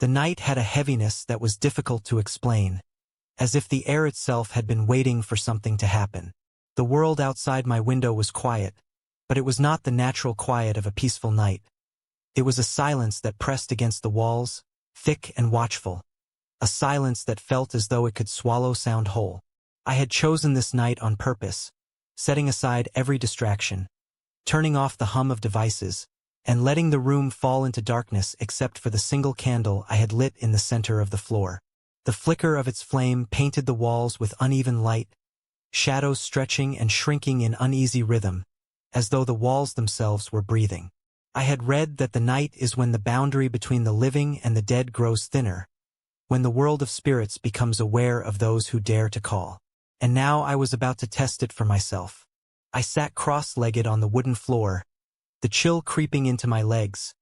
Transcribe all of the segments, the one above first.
The night had a heaviness that was difficult to explain, as if the air itself had been waiting for something to happen. The world outside my window was quiet, but it was not the natural quiet of a peaceful night. It was a silence that pressed against the walls, thick and watchful. A silence that felt as though it could swallow sound whole. I had chosen this night on purpose, setting aside every distraction, turning off the hum of devices, and letting the room fall into darkness except for the single candle I had lit in the center of the floor. The flicker of its flame painted the walls with uneven light, shadows stretching and shrinking in uneasy rhythm, as though the walls themselves were breathing. I had read that the night is when the boundary between the living and the dead grows thinner, when the world of spirits becomes aware of those who dare to call. And now I was about to test it for myself. I sat cross-legged on the wooden floor, the chill creeping into my legs,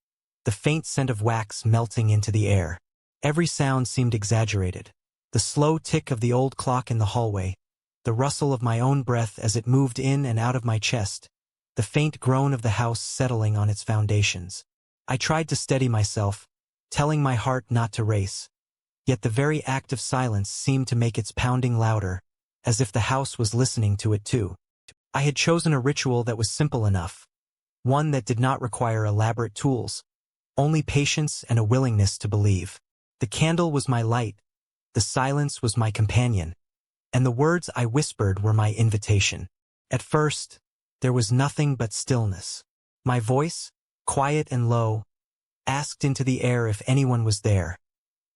the faint scent of wax melting into the air. Every sound seemed exaggerated. The slow tick of the old clock in the hallway, the rustle of my own breath as it moved in and out of my chest, the faint groan of the house settling on its foundations. I tried to steady myself, telling my heart not to race. Yet the very act of silence seemed to make its pounding louder, as if the house was listening to it too. I had chosen a ritual that was simple enough, one that did not require elaborate tools, only patience and a willingness to believe. The candle was my light, the silence was my companion, and the words I whispered were my invitation. At first, there was nothing but stillness. My voice, quiet and low, asked into the air if anyone was there,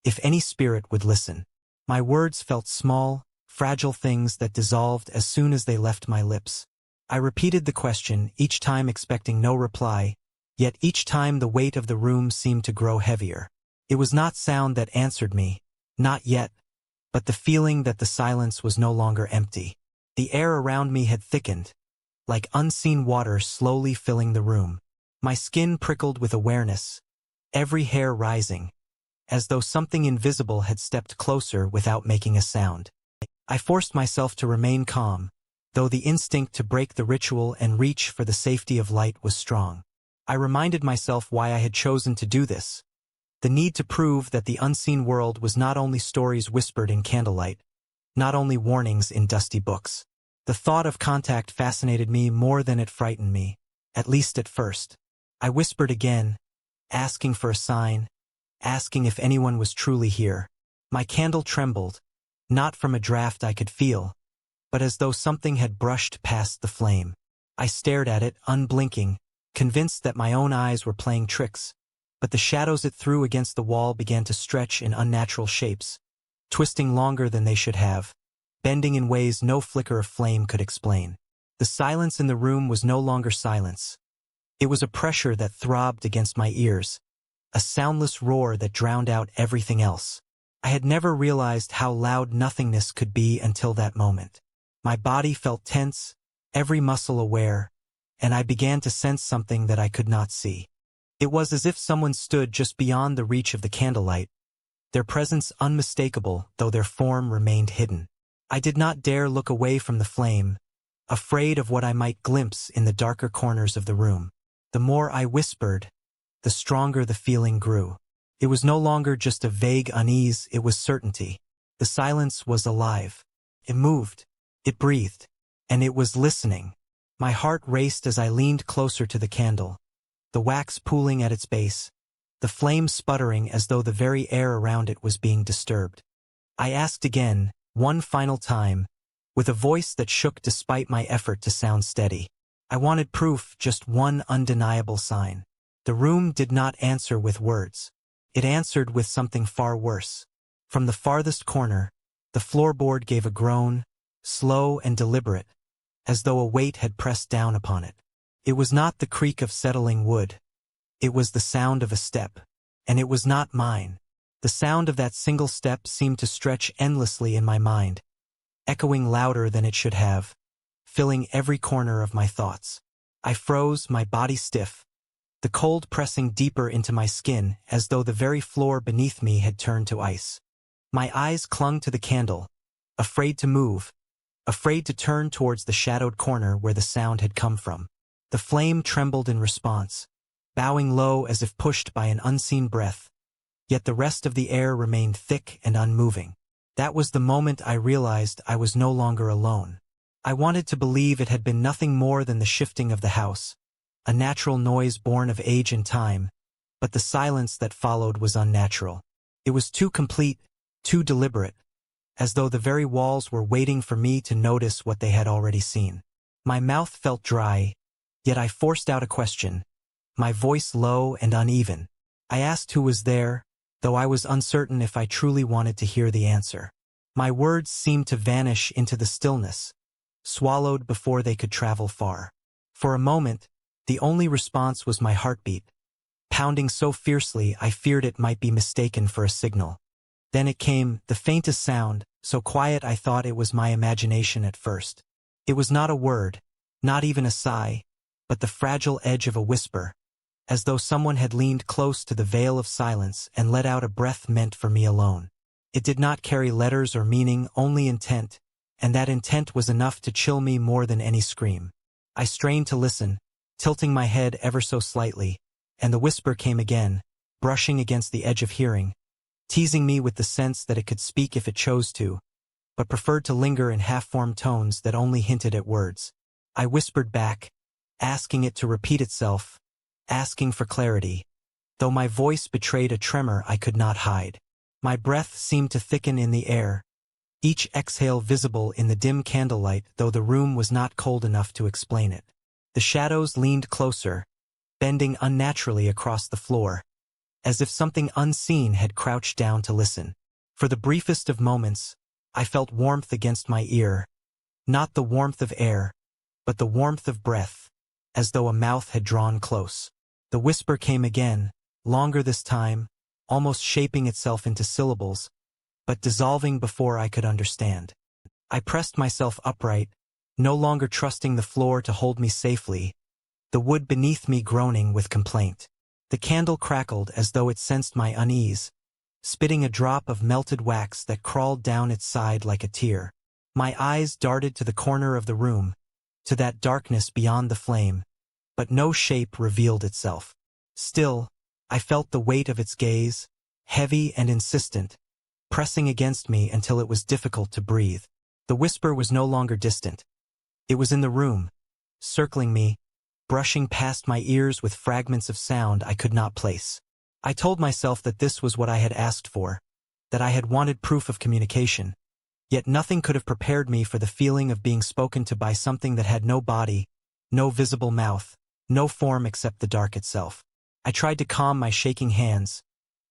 if any spirit would listen. My words felt small, fragile things that dissolved as soon as they left my lips. I repeated the question, each time expecting no reply, yet each time the weight of the room seemed to grow heavier. It was not sound that answered me, not yet, but the feeling that the silence was no longer empty. The air around me had thickened, like unseen water slowly filling the room. My skin prickled with awareness, every hair rising, as though something invisible had stepped closer without making a sound. I forced myself to remain calm, though the instinct to break the ritual and reach for the safety of light was strong. I reminded myself why I had chosen to do this. The need to prove that the unseen world was not only stories whispered in candlelight, not only warnings in dusty books. The thought of contact fascinated me more than it frightened me, at least at first. I whispered again, asking for a sign, asking if anyone was truly here. My candle trembled, not from a draft I could feel, but as though something had brushed past the flame. I stared at it, unblinking, convinced that my own eyes were playing tricks, but the shadows it threw against the wall began to stretch in unnatural shapes, twisting longer than they should have, bending in ways no flicker of flame could explain. The silence in the room was no longer silence. It was a pressure that throbbed against my ears, a soundless roar that drowned out everything else. I had never realized how loud nothingness could be until that moment. My body felt tense, every muscle aware, and I began to sense something that I could not see. It was as if someone stood just beyond the reach of the candlelight, their presence unmistakable, though their form remained hidden. I did not dare look away from the flame, afraid of what I might glimpse in the darker corners of the room. The more I whispered, the stronger the feeling grew. It was no longer just a vague unease, it was certainty. The silence was alive. It moved. It breathed. And it was listening. My heart raced as I leaned closer to the candle, the wax pooling at its base, the flame sputtering as though the very air around it was being disturbed. I asked again, one final time, with a voice that shook despite my effort to sound steady. I wanted proof, just one undeniable sign. The room did not answer with words. It answered with something far worse. From the farthest corner, the floorboard gave a groan, slow and deliberate, as though a weight had pressed down upon it. It was not the creak of settling wood. It was the sound of a step. And it was not mine. The sound of that single step seemed to stretch endlessly in my mind, echoing louder than it should have, filling every corner of my thoughts. I froze, my body stiff, the cold pressing deeper into my skin as though the very floor beneath me had turned to ice. My eyes clung to the candle, afraid to move, afraid to turn towards the shadowed corner where the sound had come from. The flame trembled in response, bowing low as if pushed by an unseen breath, yet the rest of the air remained thick and unmoving. That was the moment I realized I was no longer alone. I wanted to believe it had been nothing more than the shifting of the house, a natural noise born of age and time, but the silence that followed was unnatural. It was too complete, too deliberate, as though the very walls were waiting for me to notice what they had already seen. My mouth felt dry, yet I forced out a question, my voice low and uneven. I asked who was there, though I was uncertain if I truly wanted to hear the answer. My words seemed to vanish into the stillness, swallowed before they could travel far. For a moment, the only response was my heartbeat, pounding so fiercely I feared it might be mistaken for a signal. Then it came, the faintest sound, so quiet I thought it was my imagination at first. It was not a word, not even a sigh, but the fragile edge of a whisper, as though someone had leaned close to the veil of silence and let out a breath meant for me alone. It did not carry letters or meaning, only intent, and that intent was enough to chill me more than any scream. I strained to listen, tilting my head ever so slightly, and the whisper came again, brushing against the edge of hearing, teasing me with the sense that it could speak if it chose to, but preferred to linger in half-formed tones that only hinted at words. I whispered back, asking it to repeat itself, asking for clarity, though my voice betrayed a tremor I could not hide. My breath seemed to thicken in the air, each exhale visible in the dim candlelight, though the room was not cold enough to explain it. The shadows leaned closer, bending unnaturally across the floor, as if something unseen had crouched down to listen. For the briefest of moments, I felt warmth against my ear, not the warmth of air, but the warmth of breath, as though a mouth had drawn close. The whisper came again, longer this time, almost shaping itself into syllables, but dissolving before I could understand. I pressed myself upright, no longer trusting the floor to hold me safely, the wood beneath me groaning with complaint. The candle crackled as though it sensed my unease, spitting a drop of melted wax that crawled down its side like a tear. My eyes darted to the corner of the room, to that darkness beyond the flame, but no shape revealed itself. Still, I felt the weight of its gaze, heavy and insistent, pressing against me until it was difficult to breathe. The whisper was no longer distant. It was in the room, circling me, brushing past my ears with fragments of sound I could not place. I told myself that this was what I had asked for, that I had wanted proof of communication, yet nothing could have prepared me for the feeling of being spoken to by something that had no body, no visible mouth, no form except the dark itself. I tried to calm my shaking hands,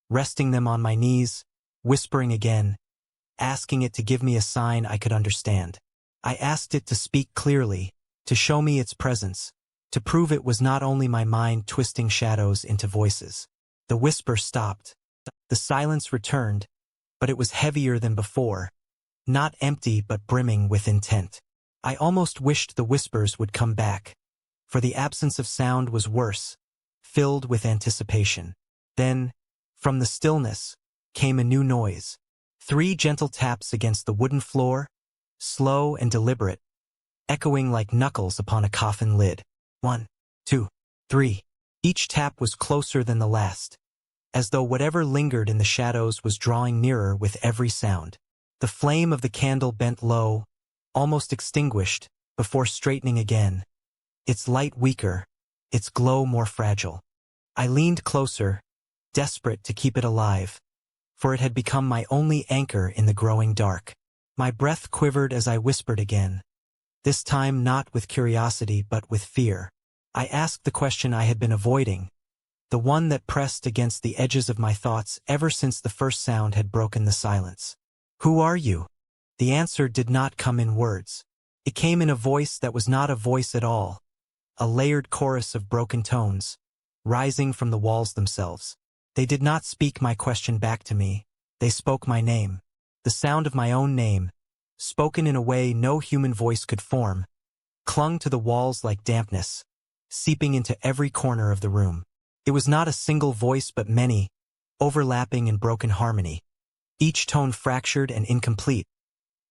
resting them on my knees, whispering again, asking it to give me a sign I could understand. I asked it to speak clearly, to show me its presence, to prove it was not only my mind twisting shadows into voices. The whisper stopped. The silence returned, but it was heavier than before, not empty but brimming with intent. I almost wished the whispers would come back, for the absence of sound was worse, filled with anticipation. Then, from the stillness, came a new noise. 3 gentle taps against the wooden floor, slow and deliberate, echoing like knuckles upon a coffin lid. 1, 2, 3. Each tap was closer than the last, as though whatever lingered in the shadows was drawing nearer with every sound. The flame of the candle bent low, almost extinguished, before straightening again, its light weaker, its glow more fragile. I leaned closer, desperate to keep it alive, for it had become my only anchor in the growing dark. My breath quivered as I whispered again, this time not with curiosity but with fear. I asked the question I had been avoiding, the one that pressed against the edges of my thoughts ever since the first sound had broken the silence. Who are you? The answer did not come in words. It came in a voice that was not a voice at all, a layered chorus of broken tones, rising from the walls themselves. They did not speak my question back to me, they spoke my name. The sound of my own name, spoken in a way no human voice could form, clung to the walls like dampness, seeping into every corner of the room. It was not a single voice but many, overlapping in broken harmony, each tone fractured and incomplete,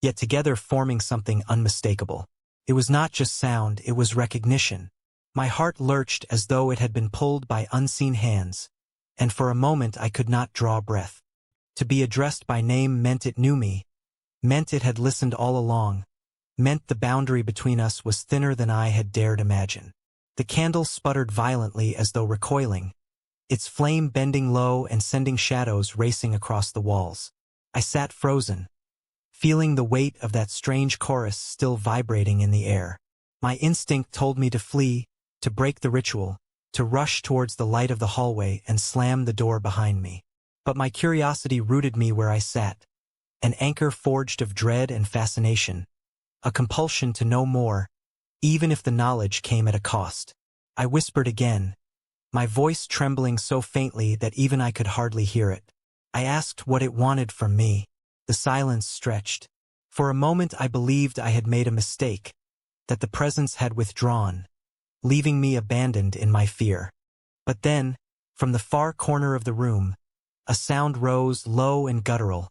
yet together forming something unmistakable. It was not just sound, it was recognition. My heart lurched as though it had been pulled by unseen hands, and for a moment I could not draw breath. To be addressed by name meant it knew me, meant it had listened all along, meant the boundary between us was thinner than I had dared imagine. The candle sputtered violently as though recoiling, its flame bending low and sending shadows racing across the walls. I sat frozen, feeling the weight of that strange chorus still vibrating in the air. My instinct told me to flee, to break the ritual, to rush towards the light of the hallway and slam the door behind me. But my curiosity rooted me where I sat, an anchor forged of dread and fascination, a compulsion to know more, even if the knowledge came at a cost. I whispered again, my voice trembling so faintly that even I could hardly hear it. I asked what it wanted from me. The silence stretched. For a moment I believed I had made a mistake, that the presence had withdrawn, leaving me abandoned in my fear. But then, from the far corner of the room, a sound rose low and guttural,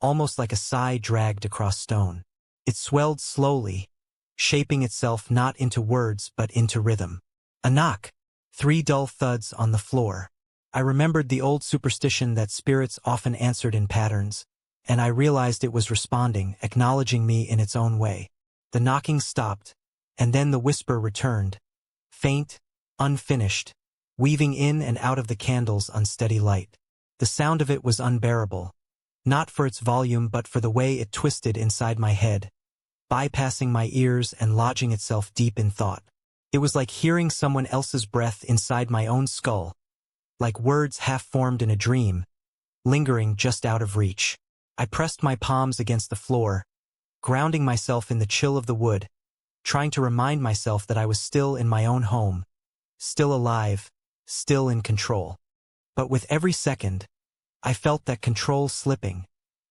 almost like a sigh dragged across stone. It swelled slowly, shaping itself not into words but into rhythm. A knock. 3 dull thuds on the floor. I remembered the old superstition that spirits often answered in patterns, and I realized it was responding, acknowledging me in its own way. The knocking stopped, and then the whisper returned, faint, unfinished, weaving in and out of the candle's unsteady light. The sound of it was unbearable, not for its volume but for the way it twisted inside my head, bypassing my ears and lodging itself deep in thought. It was like hearing someone else's breath inside my own skull, like words half-formed in a dream, lingering just out of reach. I pressed my palms against the floor, grounding myself in the chill of the wood, trying to remind myself that I was still in my own home, still alive, still in control. But with every second, I felt that control slipping,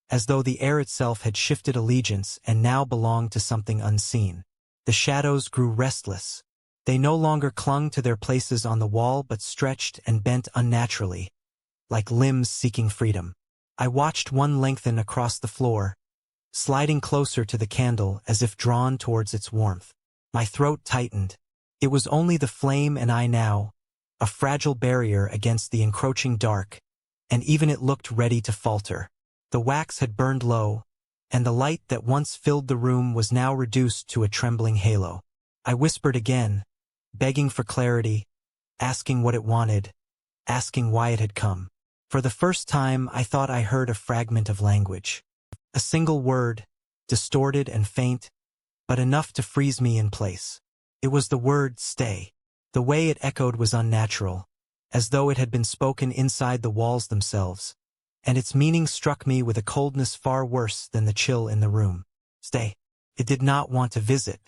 as though the air itself had shifted allegiance and now belonged to something unseen. The shadows grew restless. They no longer clung to their places on the wall but stretched and bent unnaturally, like limbs seeking freedom. I watched one lengthen across the floor, sliding closer to the candle as if drawn towards its warmth. My throat tightened. It was only the flame and I now, a fragile barrier against the encroaching dark, and even it looked ready to falter. The wax had burned low, and the light that once filled the room was now reduced to a trembling halo. I whispered again, begging for clarity, asking what it wanted, asking why it had come. For the first time I thought I heard a fragment of language. A single word, distorted and faint, but enough to freeze me in place. It was the word stay. The way it echoed was unnatural, as though it had been spoken inside the walls themselves, and its meaning struck me with a coldness far worse than the chill in the room. Stay. It did not want to visit.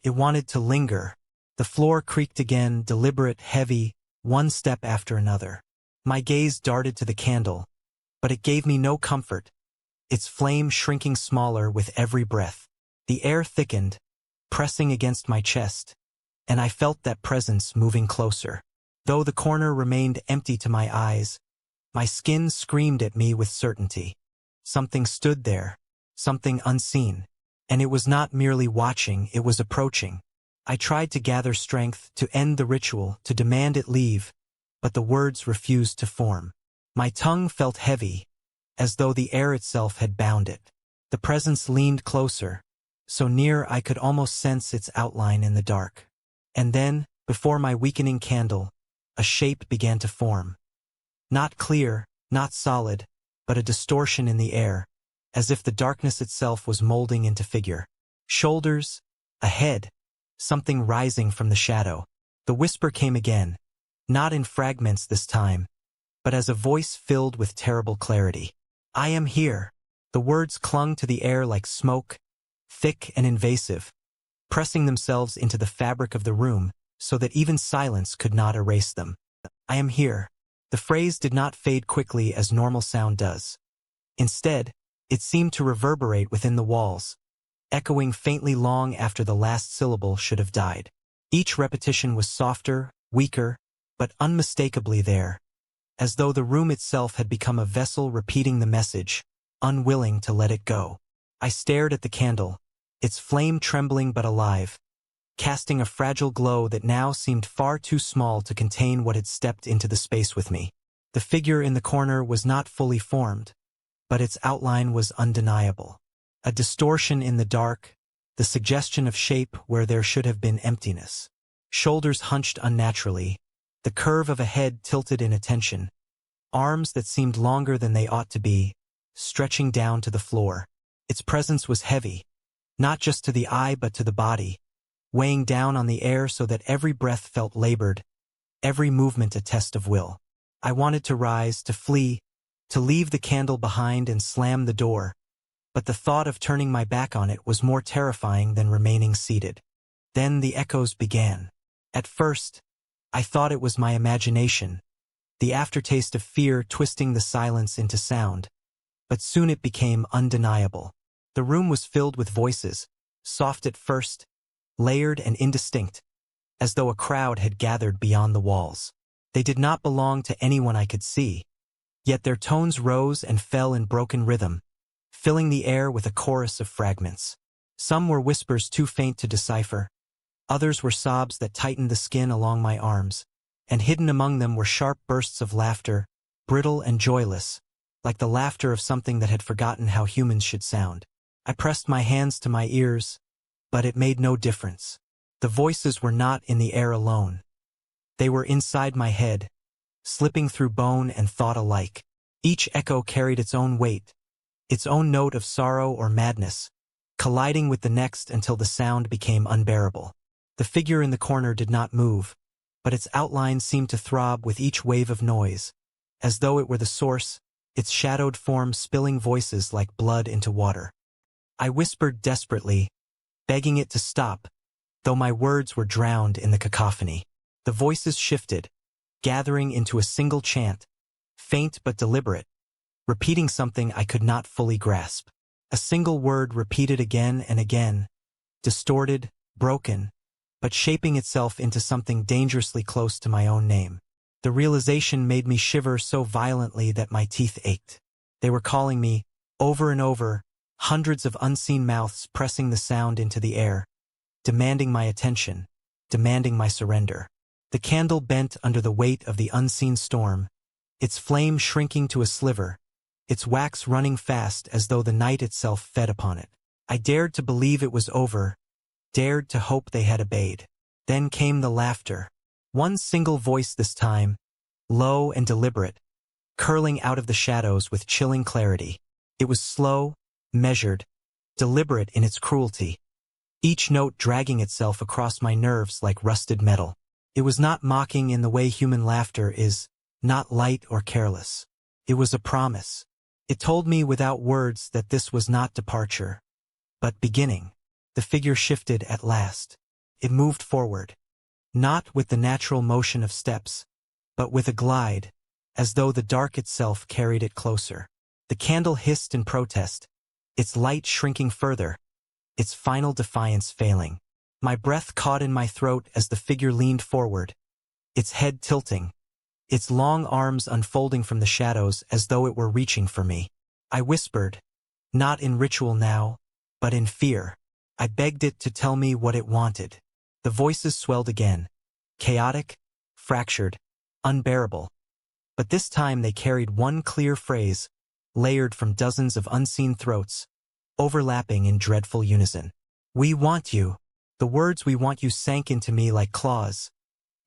It wanted to linger. The floor creaked again, deliberate, heavy, one step after another. My gaze darted to the candle, but it gave me no comfort, its flame shrinking smaller with every breath. The air thickened, pressing against my chest, and I felt that presence moving closer. Though the corner remained empty to my eyes, my skin screamed at me with certainty. Something stood there, something unseen, and it was not merely watching, it was approaching. I tried to gather strength, to end the ritual, to demand it leave, but the words refused to form. My tongue felt heavy, as though the air itself had bound it. The presence leaned closer, so near I could almost sense its outline in the dark. And then, before my weakening candle, a shape began to form. Not clear, not solid, but a distortion in the air, as if the darkness itself was molding into figure. Shoulders, a head, something rising from the shadow. The whisper came again, not in fragments this time, but as a voice filled with terrible clarity. I am here. The words clung to the air like smoke, thick and invasive, pressing themselves into the fabric of the room so that even silence could not erase them. I am here. The phrase did not fade quickly as normal sound does. Instead, it seemed to reverberate within the walls, echoing faintly long after the last syllable should have died. Each repetition was softer, weaker, but unmistakably there, as though the room itself had become a vessel repeating the message, unwilling to let it go. I stared at the candle, its flame trembling but alive, casting a fragile glow that now seemed far too small to contain what had stepped into the space with me. The figure in the corner was not fully formed, but its outline was undeniable. A distortion in the dark, the suggestion of shape where there should have been emptiness. Shoulders hunched unnaturally, the curve of a head tilted in attention, arms that seemed longer than they ought to be, stretching down to the floor. Its presence was heavy, not just to the eye but to the body, weighing down on the air so that every breath felt labored, every movement a test of will. I wanted to rise, to flee, to leave the candle behind and slam the door, but the thought of turning my back on it was more terrifying than remaining seated. Then the echoes began. At first, I thought it was my imagination, the aftertaste of fear twisting the silence into sound, but soon it became undeniable. The room was filled with voices, soft at first, layered and indistinct, as though a crowd had gathered beyond the walls. They did not belong to anyone I could see, yet their tones rose and fell in broken rhythm, filling the air with a chorus of fragments. Some were whispers too faint to decipher, others were sobs that tightened the skin along my arms, and hidden among them were sharp bursts of laughter, brittle and joyless, like the laughter of something that had forgotten how humans should sound. I pressed my hands to my ears, but it made no difference. The voices were not in the air alone. They were inside my head, slipping through bone and thought alike. Each echo carried its own weight, its own note of sorrow or madness, colliding with the next until the sound became unbearable. The figure in the corner did not move, but its outline seemed to throb with each wave of noise, as though it were the source, its shadowed form spilling voices like blood into water. I whispered desperately, begging it to stop, though my words were drowned in the cacophony. The voices shifted, gathering into a single chant, faint but deliberate, repeating something I could not fully grasp. A single word repeated again and again, distorted, broken, but shaping itself into something dangerously close to my own name. The realization made me shiver so violently that my teeth ached. They were calling me, over and over, hundreds of unseen mouths pressing the sound into the air, demanding my attention, demanding my surrender. The candle bent under the weight of the unseen storm, its flame shrinking to a sliver, its wax running fast as though the night itself fed upon it. I dared to believe it was over, dared to hope they had obeyed. Then came the laughter. One single voice this time, low and deliberate, curling out of the shadows with chilling clarity. It was slow, measured, deliberate in its cruelty, each note dragging itself across my nerves like rusted metal. It was not mocking in the way human laughter is, not light or careless. It was a promise. It told me without words that this was not departure, but beginning. The figure shifted at last. It moved forward, not with the natural motion of steps, but with a glide, as though the dark itself carried it closer. The candle hissed in protest, its light shrinking further, its final defiance failing. My breath caught in my throat as the figure leaned forward, its head tilting, its long arms unfolding from the shadows as though it were reaching for me. I whispered, not in ritual now, but in fear. I begged it to tell me what it wanted. The voices swelled again, chaotic, fractured, unbearable. But this time they carried one clear phrase, layered from dozens of unseen throats, overlapping in dreadful unison. We want you. The words "we want you" sank into me like claws,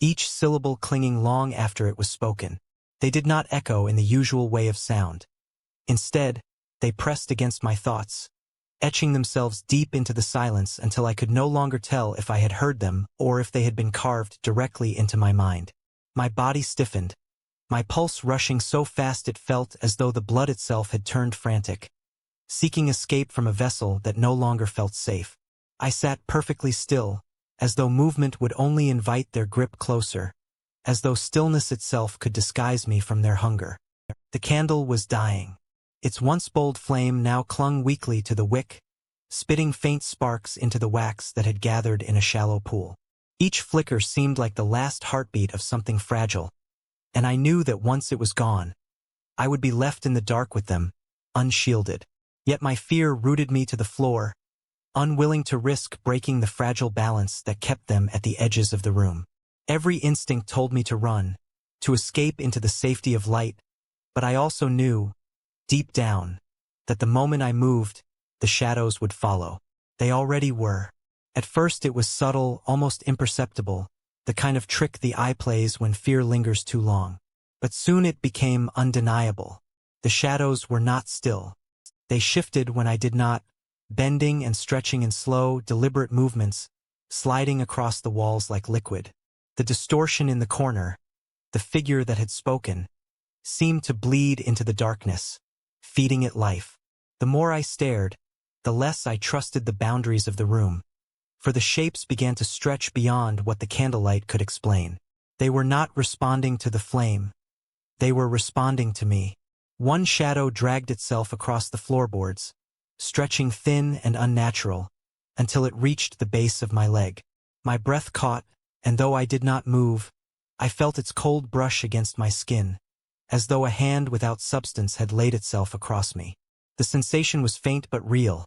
each syllable clinging long after it was spoken. They did not echo in the usual way of sound. Instead, they pressed against my thoughts, etching themselves deep into the silence until I could no longer tell if I had heard them or if they had been carved directly into my mind. My body stiffened, my pulse rushing so fast it felt as though the blood itself had turned frantic, seeking escape from a vessel that no longer felt safe. I sat perfectly still, as though movement would only invite their grip closer, as though stillness itself could disguise me from their hunger. The candle was dying. Its once bold flame now clung weakly to the wick, spitting faint sparks into the wax that had gathered in a shallow pool. Each flicker seemed like the last heartbeat of something fragile, and I knew that once it was gone, I would be left in the dark with them, unshielded. Yet my fear rooted me to the floor, unwilling to risk breaking the fragile balance that kept them at the edges of the room. Every instinct told me to run, to escape into the safety of light, but I also knew, deep down, that the moment I moved, the shadows would follow. They already were. At first it was subtle, almost imperceptible, the kind of trick the eye plays when fear lingers too long. But soon it became undeniable. The shadows were not still. They shifted when I did not, bending and stretching in slow, deliberate movements, sliding across the walls like liquid. The distortion in the corner, the figure that had spoken, seemed to bleed into the darkness, feeding it life. The more I stared, the less I trusted the boundaries of the room, for the shapes began to stretch beyond what the candlelight could explain. They were not responding to the flame. They were responding to me. One shadow dragged itself across the floorboards, stretching thin and unnatural, until it reached the base of my leg. My breath caught, and though I did not move, I felt its cold brush against my skin, as though a hand without substance had laid itself across me. The sensation was faint but real,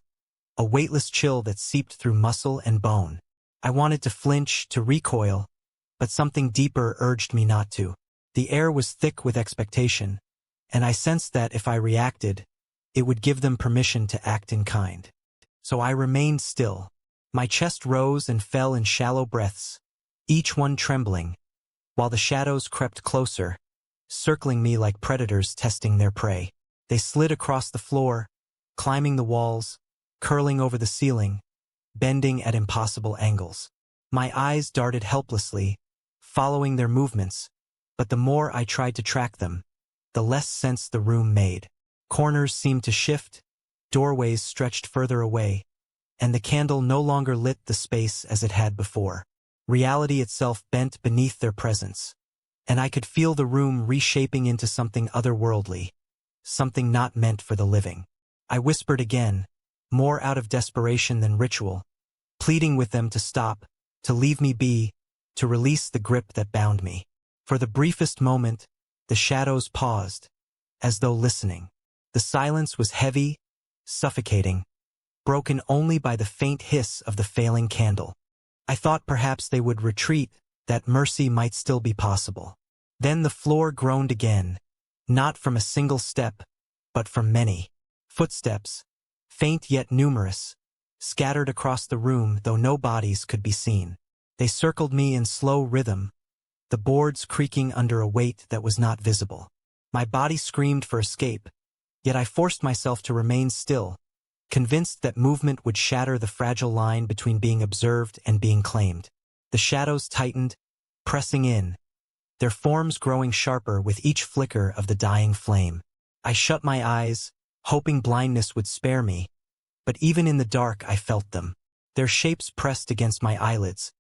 a weightless chill that seeped through muscle and bone. I wanted to flinch, to recoil, but something deeper urged me not to. The air was thick with expectation, and I sensed that if I reacted, it would give them permission to act in kind. So I remained still. My chest rose and fell in shallow breaths, each one trembling, while the shadows crept closer, circling me like predators testing their prey. They slid across the floor, climbing the walls, curling over the ceiling, bending at impossible angles. My eyes darted helplessly, following their movements, but the more I tried to track them, the less sense the room made. Corners seemed to shift, doorways stretched further away, and the candle no longer lit the space as it had before. Reality itself bent beneath their presence, and I could feel the room reshaping into something otherworldly, something not meant for the living. I whispered again, more out of desperation than ritual, pleading with them to stop, to leave me be, to release the grip that bound me. For the briefest moment, the shadows paused, as though listening. The silence was heavy, suffocating, broken only by the faint hiss of the failing candle. I thought perhaps they would retreat, that mercy might still be possible. Then the floor groaned again, not from a single step, but from many. Footsteps, faint yet numerous, scattered across the room though no bodies could be seen. They circled me in slow rhythm, the boards creaking under a weight that was not visible. My body screamed for escape, yet I forced myself to remain still, convinced that movement would shatter the fragile line between being observed and being claimed. The shadows tightened, pressing in, their forms growing sharper with each flicker of the dying flame. I shut my eyes, hoping blindness would spare me, but even in the dark I felt them. Their shapes pressed against my eyelids,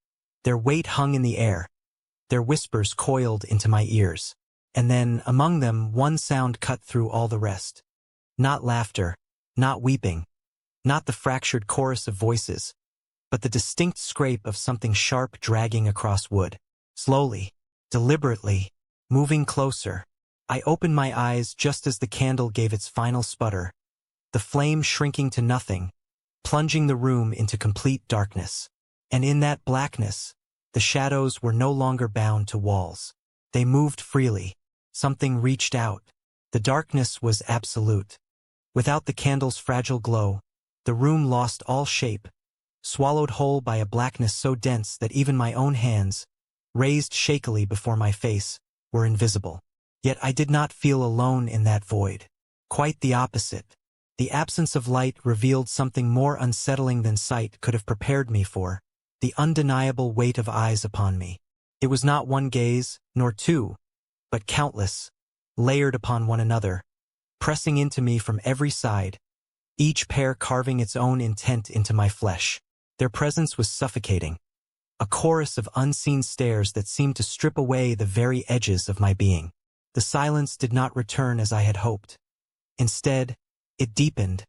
their weight hung in the air, their whispers coiled into my ears. And then, among them, one sound cut through all the rest. Not laughter, not weeping, not the fractured chorus of voices, but the distinct scrape of something sharp dragging across wood. Slowly, deliberately, moving closer, I opened my eyes just as the candle gave its final sputter, the flame shrinking to nothing, plunging the room into complete darkness. And in that blackness, the shadows were no longer bound to walls. They moved freely. Something reached out. The darkness was absolute. Without the candle's fragile glow, the room lost all shape, swallowed whole by a blackness so dense that even my own hands, raised shakily before my face, were invisible. Yet I did not feel alone in that void. Quite the opposite. The absence of light revealed something more unsettling than sight could have prepared me for, the undeniable weight of eyes upon me. It was not one gaze, nor two, but countless, layered upon one another, pressing into me from every side, each pair carving its own intent into my flesh. Their presence was suffocating, a chorus of unseen stares that seemed to strip away the very edges of my being. The silence did not return as I had hoped. Instead, it deepened,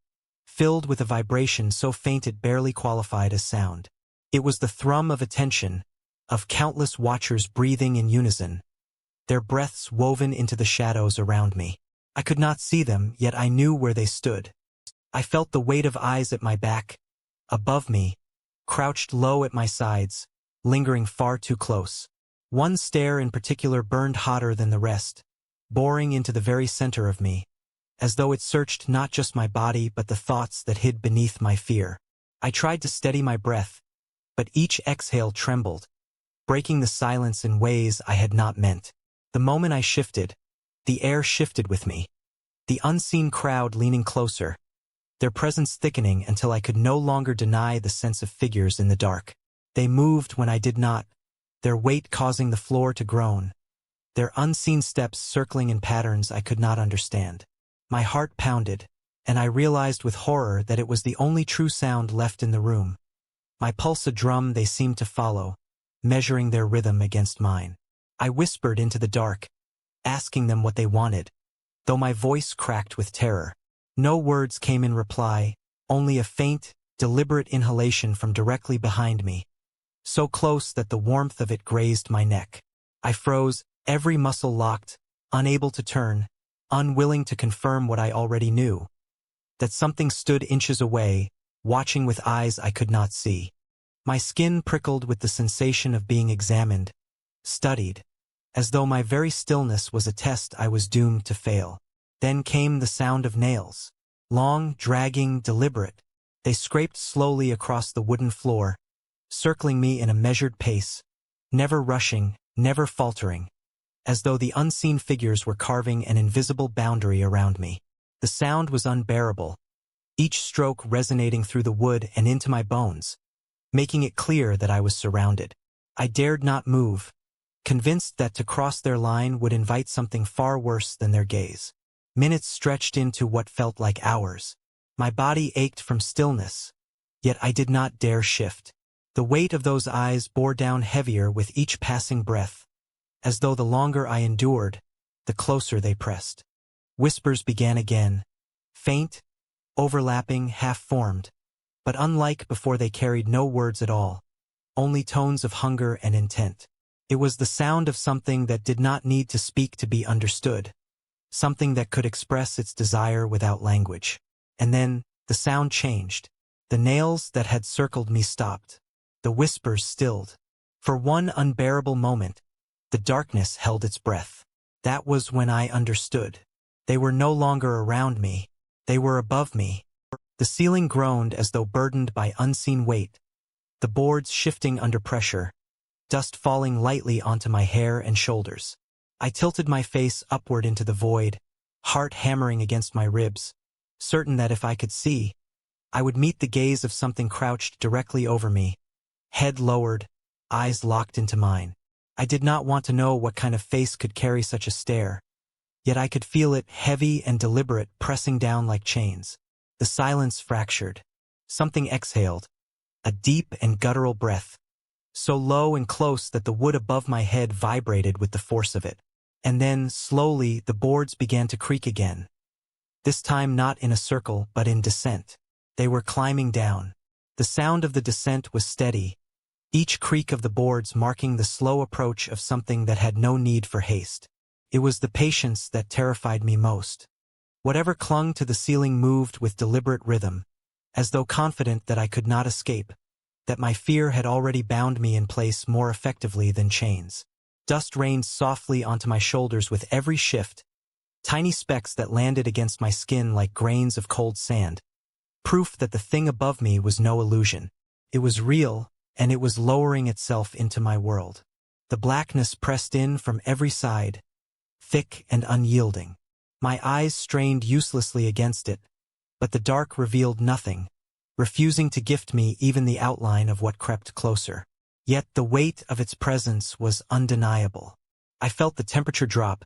filled with a vibration so faint it barely qualified as sound. It was the thrum of attention, of countless watchers breathing in unison, their breaths woven into the shadows around me. I could not see them, yet I knew where they stood. I felt the weight of eyes at my back, above me, crouched low at my sides, lingering far too close. One stare in particular burned hotter than the rest, boring into the very center of me, as though it searched not just my body but the thoughts that hid beneath my fear. I tried to steady my breath, but each exhale trembled, breaking the silence in ways I had not meant. The moment I shifted, the air shifted with me, the unseen crowd leaning closer, their presence thickening until I could no longer deny the sense of figures in the dark. They moved when I did not, their weight causing the floor to groan, their unseen steps circling in patterns I could not understand. My heart pounded, and I realized with horror that it was the only true sound left in the room. My pulse a drum they seemed to follow, measuring their rhythm against mine. I whispered into the dark, asking them what they wanted, though my voice cracked with terror. No words came in reply, only a faint, deliberate inhalation from directly behind me, so close that the warmth of it grazed my neck. I froze, every muscle locked, unable to turn, unwilling to confirm what I already knew, that something stood inches away, watching with eyes I could not see. My skin prickled with the sensation of being examined, studied, as though my very stillness was a test I was doomed to fail. Then came the sound of nails. Long, dragging, deliberate. They scraped slowly across the wooden floor, circling me in a measured pace, never rushing, never faltering, as though the unseen figures were carving an invisible boundary around me. The sound was unbearable, each stroke resonating through the wood and into my bones, making it clear that I was surrounded. I dared not move, convinced that to cross their line would invite something far worse than their gaze. Minutes stretched into what felt like hours. My body ached from stillness, yet I did not dare shift. The weight of those eyes bore down heavier with each passing breath, as though the longer I endured, the closer they pressed. Whispers began again, faint, overlapping, half-formed, but unlike before they carried no words at all, only tones of hunger and intent. It was the sound of something that did not need to speak to be understood, something that could express its desire without language. And then, the sound changed. The nails that had circled me stopped. The whispers stilled. For one unbearable moment, the darkness held its breath. That was when I understood. They were no longer around me. They were above me. The ceiling groaned as though burdened by unseen weight, the boards shifting under pressure, dust falling lightly onto my hair and shoulders. I tilted my face upward into the void, heart hammering against my ribs, certain that if I could see, I would meet the gaze of something crouched directly over me, head lowered, eyes locked into mine. I did not want to know what kind of face could carry such a stare, yet I could feel it, heavy and deliberate, pressing down like chains. The silence fractured. Something exhaled, a deep and guttural breath, so low and close that the wood above my head vibrated with the force of it. And then, slowly, the boards began to creak again. This time not in a circle, but in descent. They were climbing down. The sound of the descent was steady, each creak of the boards marking the slow approach of something that had no need for haste. It was the patience that terrified me most. Whatever clung to the ceiling moved with deliberate rhythm, as though confident that I could not escape, that my fear had already bound me in place more effectively than chains. Dust rained softly onto my shoulders with every shift, tiny specks that landed against my skin like grains of cold sand, proof that the thing above me was no illusion. It was real, and it was lowering itself into my world. The blackness pressed in from every side, thick and unyielding. My eyes strained uselessly against it, but the dark revealed nothing, refusing to gift me even the outline of what crept closer. Yet the weight of its presence was undeniable. I felt the temperature drop,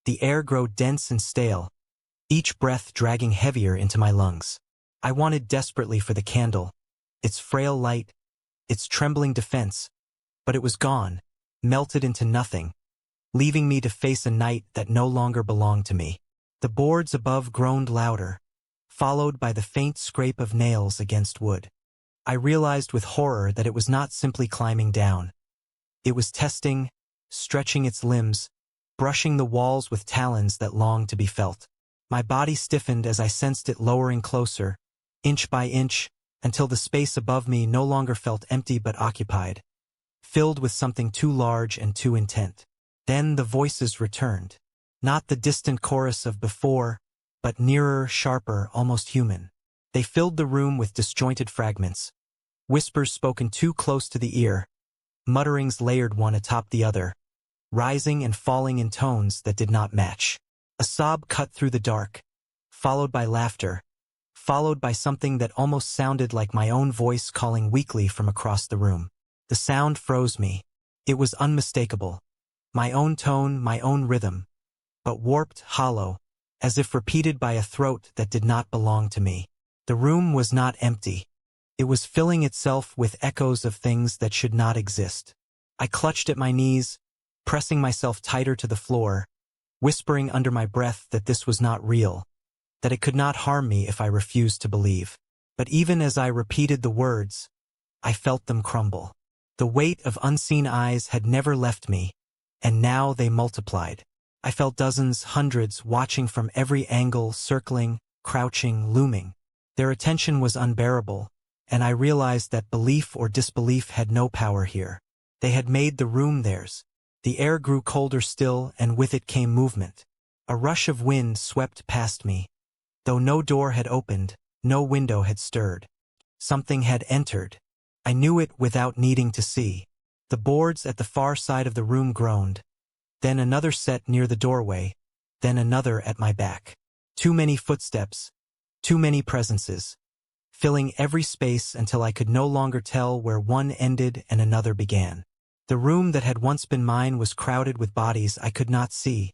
the air grow dense and stale, each breath dragging heavier into my lungs. I wanted desperately for the candle, its frail light, its trembling defense, but it was gone, melted into nothing, leaving me to face a night that no longer belonged to me. The boards above groaned louder, followed by the faint scrape of nails against wood. I realized with horror that it was not simply climbing down. It was testing, stretching its limbs, brushing the walls with talons that longed to be felt. My body stiffened as I sensed it lowering closer, inch by inch, until the space above me no longer felt empty but occupied, filled with something too large and too intent. Then the voices returned. Not the distant chorus of before, but nearer, sharper, almost human. They filled the room with disjointed fragments, whispers spoken too close to the ear, mutterings layered one atop the other, rising and falling in tones that did not match. A sob cut through the dark, followed by laughter, followed by something that almost sounded like my own voice calling weakly from across the room. The sound froze me. It was unmistakable. My own tone, my own rhythm, but warped, hollow, as if repeated by a throat that did not belong to me. The room was not empty. It was filling itself with echoes of things that should not exist. I clutched at my knees, pressing myself tighter to the floor, whispering under my breath that this was not real, that it could not harm me if I refused to believe. But even as I repeated the words, I felt them crumble. The weight of unseen eyes had never left me, and now they multiplied. I felt dozens, hundreds, watching from every angle, circling, crouching, looming. Their attention was unbearable, and I realized that belief or disbelief had no power here. They had made the room theirs. The air grew colder still, and with it came movement. A rush of wind swept past me. Though no door had opened, no window had stirred. Something had entered. I knew it without needing to see. The boards at the far side of the room groaned. Then another set near the doorway, then another at my back. Too many footsteps, too many presences, filling every space until I could no longer tell where one ended and another began. The room that had once been mine was crowded with bodies I could not see,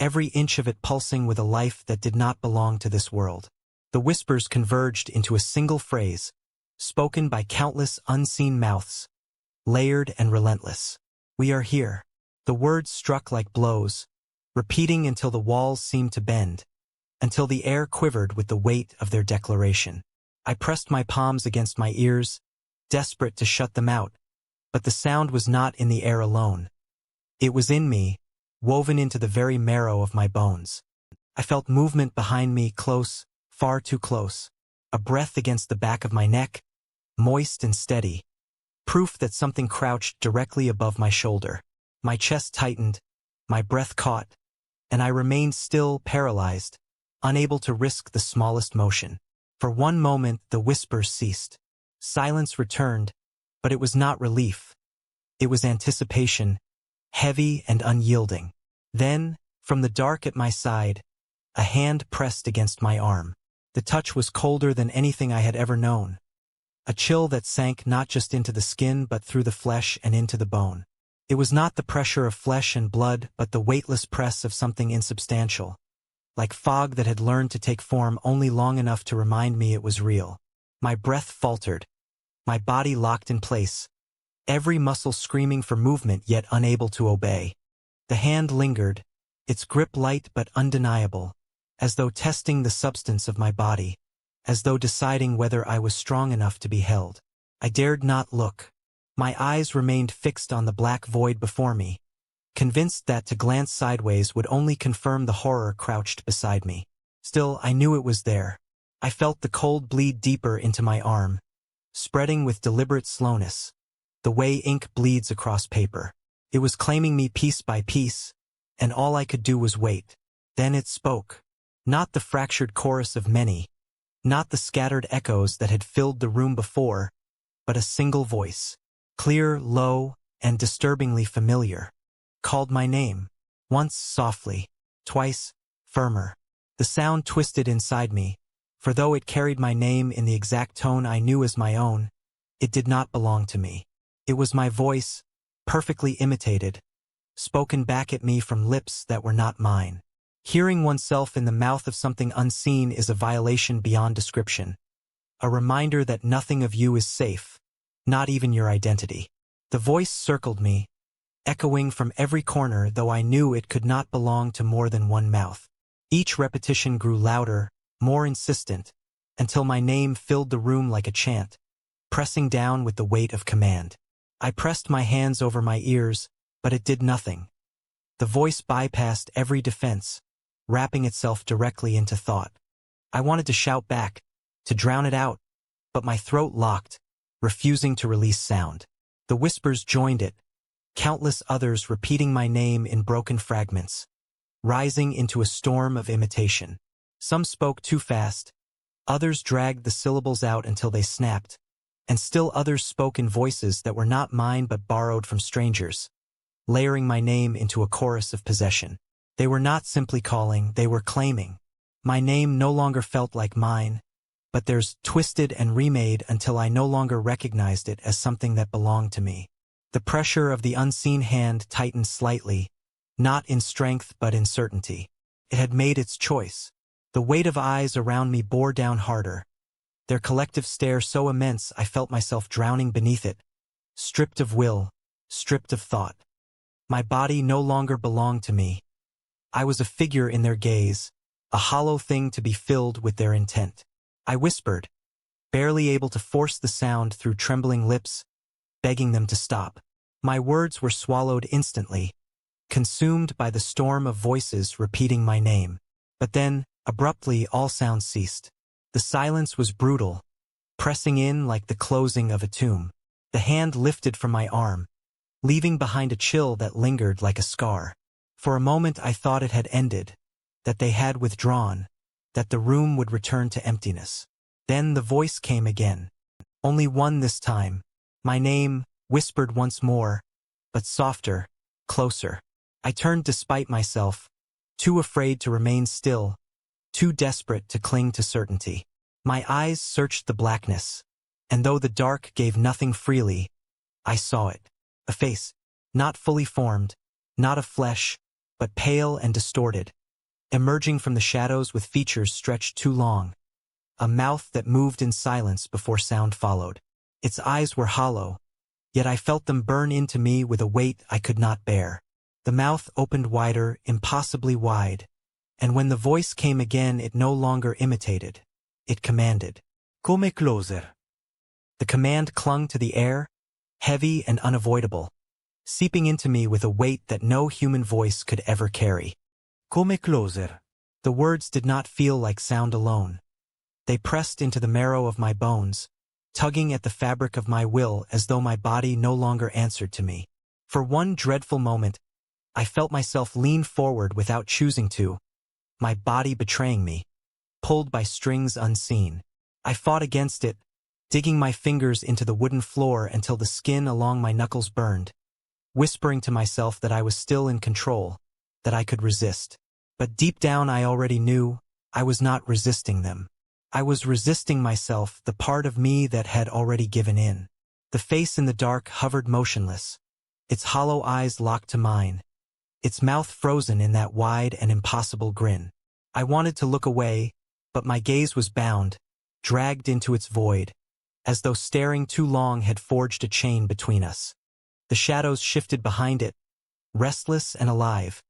every inch of it pulsing with a life that did not belong to this world. The whispers converged into a single phrase, spoken by countless unseen mouths, layered and relentless. We are here. The words struck like blows, repeating until the walls seemed to bend, until the air quivered with the weight of their declaration. I pressed my palms against my ears, desperate to shut them out, but the sound was not in the air alone. It was in me, woven into the very marrow of my bones. I felt movement behind me, close, far too close, a breath against the back of my neck, moist and steady, proof that something crouched directly above my shoulder. My chest tightened, my breath caught, and I remained still, paralyzed, unable to risk the smallest motion. For one moment the whispers ceased. Silence returned, but it was not relief. It was anticipation, heavy and unyielding. Then, from the dark at my side, a hand pressed against my arm. The touch was colder than anything I had ever known. A chill that sank not just into the skin but through the flesh and into the bone. It was not the pressure of flesh and blood but the weightless press of something insubstantial, like fog that had learned to take form only long enough to remind me it was real. My breath faltered, my body locked in place, every muscle screaming for movement yet unable to obey. The hand lingered, its grip light but undeniable, as though testing the substance of my body, as though deciding whether I was strong enough to be held. I dared not look. My eyes remained fixed on the black void before me, convinced that to glance sideways would only confirm the horror crouched beside me. Still, I knew it was there. I felt the cold bleed deeper into my arm, spreading with deliberate slowness, the way ink bleeds across paper. It was claiming me piece by piece, and all I could do was wait. Then it spoke. Not the fractured chorus of many, not the scattered echoes that had filled the room before, but a single voice, clear, low, and disturbingly familiar, called my name, once softly, twice firmer. The sound twisted inside me, for though it carried my name in the exact tone I knew as my own, it did not belong to me. It was my voice, perfectly imitated, spoken back at me from lips that were not mine. Hearing oneself in the mouth of something unseen is a violation beyond description, a reminder that nothing of you is safe, not even your identity. The voice circled me, echoing from every corner, though I knew it could not belong to more than one mouth. Each repetition grew louder, more insistent, until my name filled the room like a chant, pressing down with the weight of command. I pressed my hands over my ears, but it did nothing. The voice bypassed every defense, wrapping itself directly into thought. I wanted to shout back, to drown it out, but my throat locked, refusing to release sound. The whispers joined it, countless others repeating my name in broken fragments, rising into a storm of imitation. Some spoke too fast, others dragged the syllables out until they snapped, and still others spoke in voices that were not mine but borrowed from strangers, layering my name into a chorus of possession. They were not simply calling, they were claiming. My name no longer felt like mine, but theirs, twisted and remade until I no longer recognized it as something that belonged to me. The pressure of the unseen hand tightened slightly, not in strength but in certainty. It had made its choice. The weight of eyes around me bore down harder, their collective stare so immense I felt myself drowning beneath it, stripped of will, stripped of thought. My body no longer belonged to me. I was a figure in their gaze, a hollow thing to be filled with their intent. I whispered, barely able to force the sound through trembling lips, begging them to stop. My words were swallowed instantly, consumed by the storm of voices repeating my name. But then, abruptly, all sound ceased. The silence was brutal, pressing in like the closing of a tomb. The hand lifted from my arm, leaving behind a chill that lingered like a scar. For a moment I thought it had ended, that they had withdrawn, that the room would return to emptiness. Then the voice came again. Only one this time. My name, whispered once more, but softer, closer. I turned despite myself, too afraid to remain still, too desperate to cling to certainty. My eyes searched the blackness, and though the dark gave nothing freely, I saw it. A face, not fully formed, not of flesh, but pale and distorted, emerging from the shadows with features stretched too long. A mouth that moved in silence before sound followed. Its eyes were hollow, yet I felt them burn into me with a weight I could not bear. The mouth opened wider, impossibly wide, and when the voice came again it no longer imitated. It commanded. Come closer. The command clung to the air, heavy and unavoidable, seeping into me with a weight that no human voice could ever carry. Come closer. The words did not feel like sound alone. They pressed into the marrow of my bones, tugging at the fabric of my will as though my body no longer answered to me. For one dreadful moment, I felt myself lean forward without choosing to, my body betraying me, pulled by strings unseen. I fought against it, digging my fingers into the wooden floor until the skin along my knuckles burned, whispering to myself that I was still in control, that I could resist. But deep down I already knew I was not resisting them. I was resisting myself, the part of me that had already given in. The face in the dark hovered motionless, its hollow eyes locked to mine, its mouth frozen in that wide and impossible grin. I wanted to look away, but my gaze was bound, dragged into its void, as though staring too long had forged a chain between us. The shadows shifted behind it, restless and alive,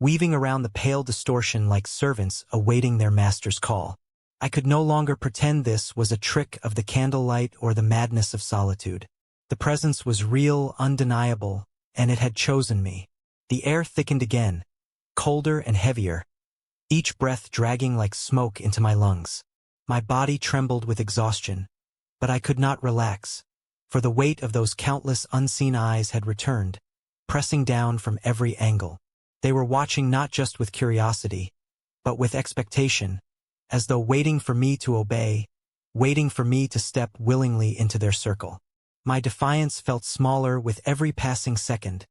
weaving around the pale distortion like servants awaiting their master's call. I could no longer pretend this was a trick of the candlelight or the madness of solitude. The presence was real, undeniable, and it had chosen me. The air thickened again, colder and heavier, each breath dragging like smoke into my lungs. My body trembled with exhaustion, but I could not relax, for the weight of those countless unseen eyes had returned, pressing down from every angle. They were watching not just with curiosity, but with expectation, as though waiting for me to obey, waiting for me to step willingly into their circle. My defiance felt smaller with every passing second,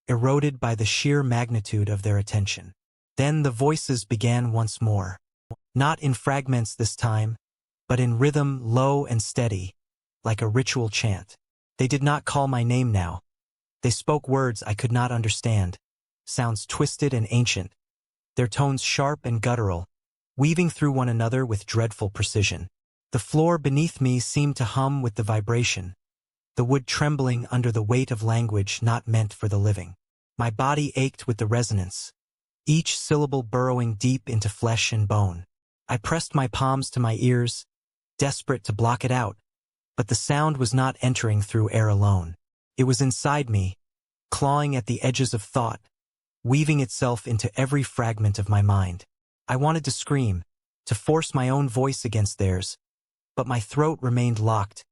eroded by the sheer magnitude of their attention. Then the voices began once more. Not in fragments this time, but in rhythm low and steady, like a ritual chant. They did not call my name now. They spoke words I could not understand, sounds twisted and ancient, their tones sharp and guttural, weaving through one another with dreadful precision. The floor beneath me seemed to hum with the vibration, the wood trembling under the weight of language not meant for the living. My body ached with the resonance, each syllable burrowing deep into flesh and bone. I pressed my palms to my ears, desperate to block it out, but the sound was not entering through air alone. It was inside me, clawing at the edges of thought, weaving itself into every fragment of my mind. I wanted to scream, to force my own voice against theirs, but my throat remained locked,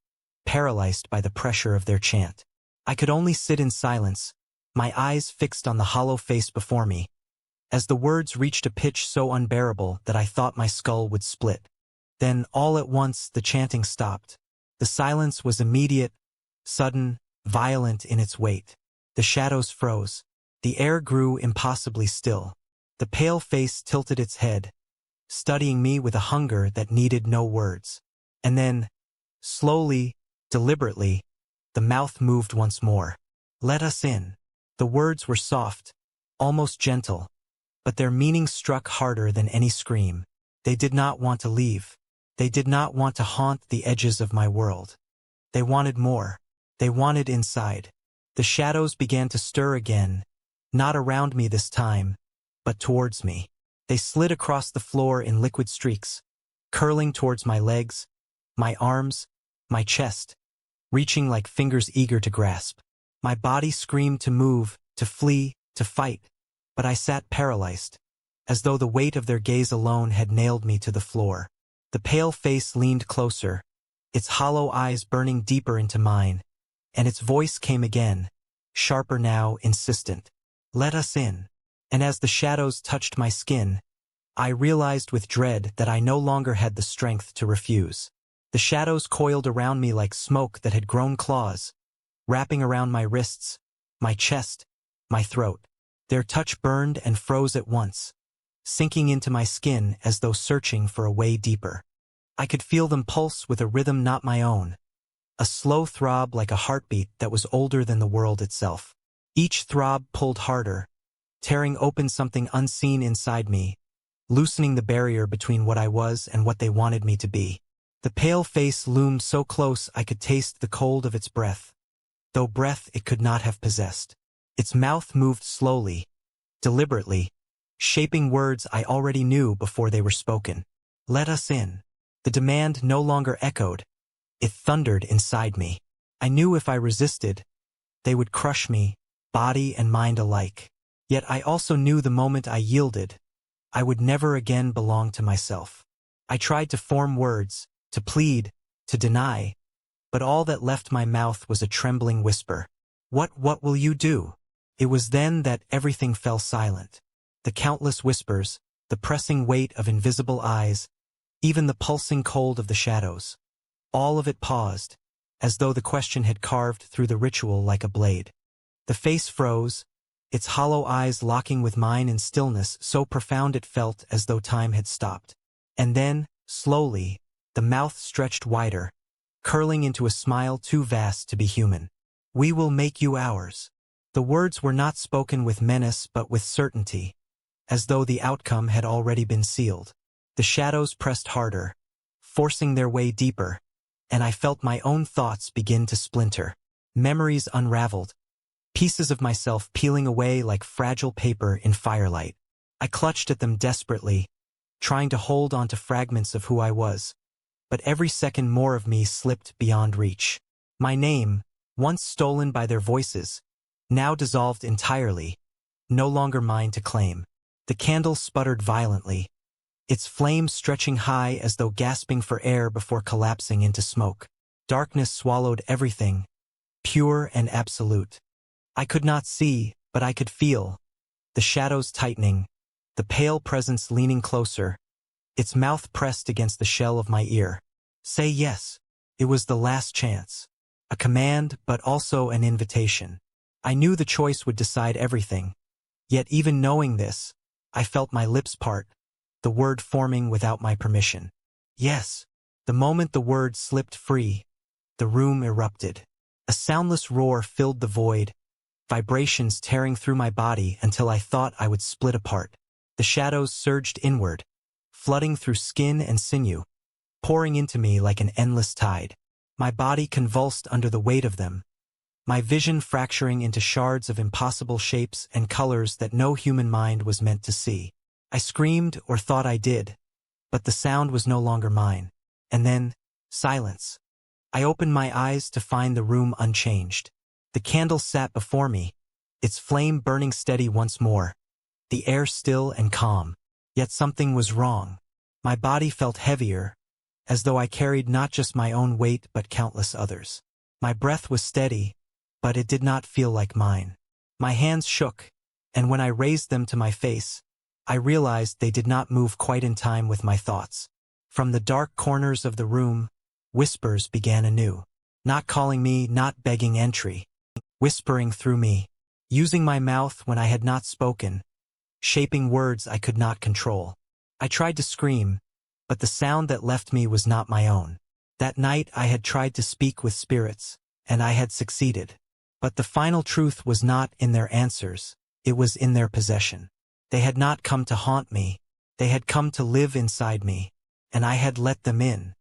paralyzed by the pressure of their chant. I could only sit in silence, my eyes fixed on the hollow face before me, as the words reached a pitch so unbearable that I thought my skull would split. Then, all at once, the chanting stopped. The silence was immediate, sudden, violent in its weight. The shadows froze. The air grew impossibly still. The pale face tilted its head, studying me with a hunger that needed no words. And then, slowly, deliberately, the mouth moved once more. "Let us in." The words were soft, almost gentle, but their meaning struck harder than any scream. They did not want to leave. They did not want to haunt the edges of my world. They wanted more. They wanted inside. The shadows began to stir again, not around me this time, but towards me. They slid across the floor in liquid streaks, curling towards my legs, my arms, my chest, reaching like fingers eager to grasp. My body screamed to move, to flee, to fight, but I sat paralyzed, as though the weight of their gaze alone had nailed me to the floor. The pale face leaned closer, its hollow eyes burning deeper into mine, and its voice came again, sharper now, insistent. "Let us in." And as the shadows touched my skin, I realized with dread that I no longer had the strength to refuse. The shadows coiled around me like smoke that had grown claws, wrapping around my wrists, my chest, my throat. Their touch burned and froze at once, sinking into my skin as though searching for a way deeper. I could feel them pulse with a rhythm not my own, a slow throb like a heartbeat that was older than the world itself. Each throb pulled harder, tearing open something unseen inside me, loosening the barrier between what I was and what they wanted me to be. The pale face loomed so close I could taste the cold of its breath, though breath it could not have possessed. Its mouth moved slowly, deliberately, shaping words I already knew before they were spoken. "Let us in." The demand no longer echoed. It thundered inside me. I knew if I resisted, they would crush me, body and mind alike. Yet I also knew the moment I yielded, I would never again belong to myself. I tried to form words, to plead, to deny, but all that left my mouth was a trembling whisper. What will you do?" It was then that everything fell silent. The countless whispers, the pressing weight of invisible eyes, even the pulsing cold of the shadows. All of it paused, as though the question had carved through the ritual like a blade. The face froze, its hollow eyes locking with mine in stillness so profound it felt as though time had stopped. And then, slowly, the mouth stretched wider, curling into a smile too vast to be human. "We will make you ours." The words were not spoken with menace but with certainty, as though the outcome had already been sealed. The shadows pressed harder, forcing their way deeper, and I felt my own thoughts begin to splinter. Memories unraveled, pieces of myself peeling away like fragile paper in firelight. I clutched at them desperately, trying to hold on to fragments of who I was, but every second more of me slipped beyond reach. My name, once stolen by their voices, now dissolved entirely, no longer mine to claim. The candle sputtered violently, its flame stretching high as though gasping for air before collapsing into smoke. Darkness swallowed everything, pure and absolute. I could not see, but I could feel, the shadows tightening, the pale presence leaning closer, its mouth pressed against the shell of my ear. "Say yes." It was the last chance. A command, but also an invitation. I knew the choice would decide everything. Yet even knowing this, I felt my lips part, the word forming without my permission. "Yes." The moment the word slipped free, the room erupted. A soundless roar filled the void, vibrations tearing through my body until I thought I would split apart. The shadows surged inward, flooding through skin and sinew, pouring into me like an endless tide. My body convulsed under the weight of them, my vision fracturing into shards of impossible shapes and colors that no human mind was meant to see. I screamed, or thought I did, but the sound was no longer mine. And then, silence. I opened my eyes to find the room unchanged. The candle sat before me, its flame burning steady once more, the air still and calm. Yet something was wrong. My body felt heavier, as though I carried not just my own weight but countless others. My breath was steady, but it did not feel like mine. My hands shook, and when I raised them to my face, I realized they did not move quite in time with my thoughts. From the dark corners of the room, whispers began anew. Not calling me, not begging entry. Whispering through me, using my mouth when I had not spoken, shaping words I could not control. I tried to scream, but the sound that left me was not my own. That night I had tried to speak with spirits, and I had succeeded. But the final truth was not in their answers, it was in their possession. They had not come to haunt me, they had come to live inside me, and I had let them in.